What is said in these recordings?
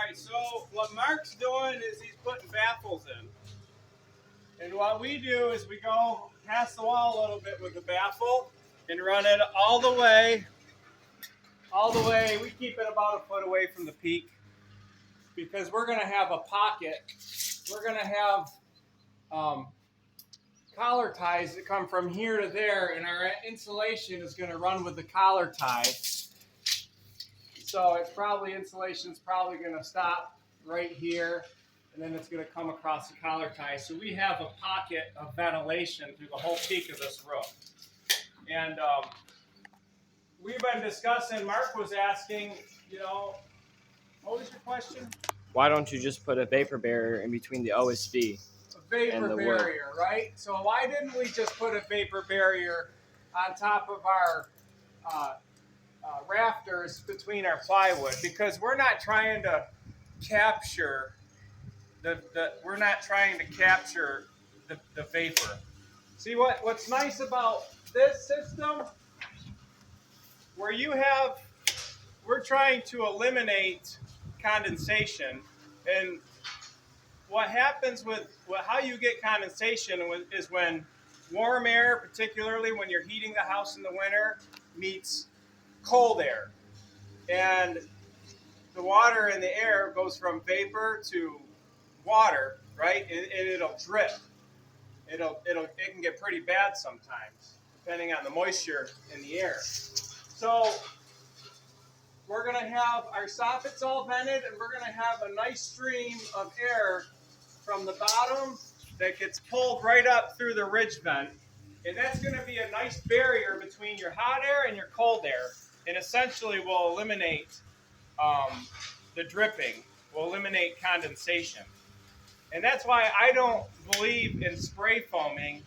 right, so what Mark's doing is he's putting baffles in. And what we do is we go past the wall a little bit with the baffle and run it all the way. We keep it about a foot away from the peak because we're going to have a pocket. We're going to have collar ties that come from here to there, and our insulation is going to run with the collar tie. So insulation's probably going to stop right here, and then it's going to come across the collar tie. So we have a pocket of ventilation through the whole peak of this roof. And we've been discussing, Mark was asking, what was your question? Why don't you just put a vapor barrier in between the OSB? A vapor barrier, right? So why didn't we just put a vapor barrier on top of our rafters between our plywood? Because we're not trying to capture the vapor. See what's nice about this system, we're trying to eliminate condensation, and what happens how you get condensation is when warm air, particularly when you're heating the house in the winter, meets cold air, and the water in the air goes from vapor to water, right? And it'll drip. It can get pretty bad sometimes, depending on the moisture in the air. So we're going to have our soffits all vented, and we're going to have a nice stream of air from the bottom that gets pulled right up through the ridge vent. And that's going to be a nice barrier between your hot air and your cold air, and essentially will eliminate the dripping, will eliminate condensation. And that's why I don't believe in spray foaming.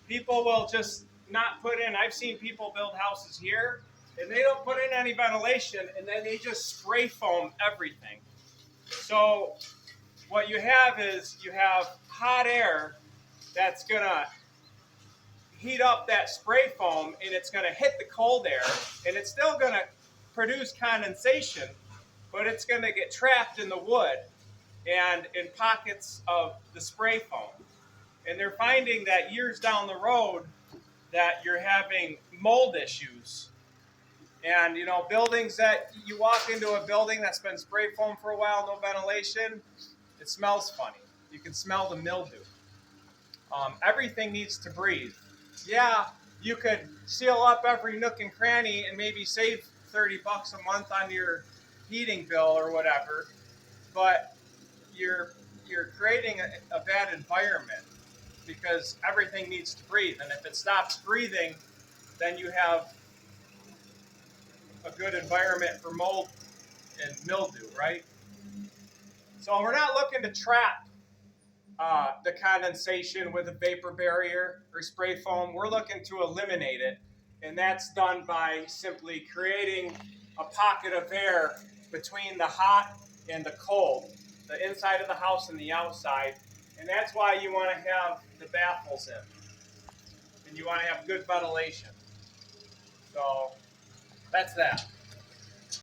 People will just not put in, I've seen people build houses here, and they don't put in any ventilation, and then they just spray foam everything. So what you have is hot air that's going to heat up that spray foam, and it's going to hit the cold air, and it's still going to produce condensation, but it's going to get trapped in the wood and in pockets of the spray foam. And they're finding that years down the road that you're having mold issues. And buildings that you walk into a building that's been spray foamed for a while, no ventilation, it smells funny. You can smell the mildew. Everything needs to breathe. Yeah, you could seal up every nook and cranny and maybe save $30 a month on your heating bill or whatever, but you're creating a bad environment because everything needs to breathe. And if it stops breathing, then you have a good environment for mold and mildew, right? So we're not looking to trap the condensation with a vapor barrier or spray foam. We're looking to eliminate it, and that's done by simply creating a pocket of air between the hot and the cold, the inside of the house and the outside. And that's why you want to have the baffles in, and you want to have good ventilation. So that's that.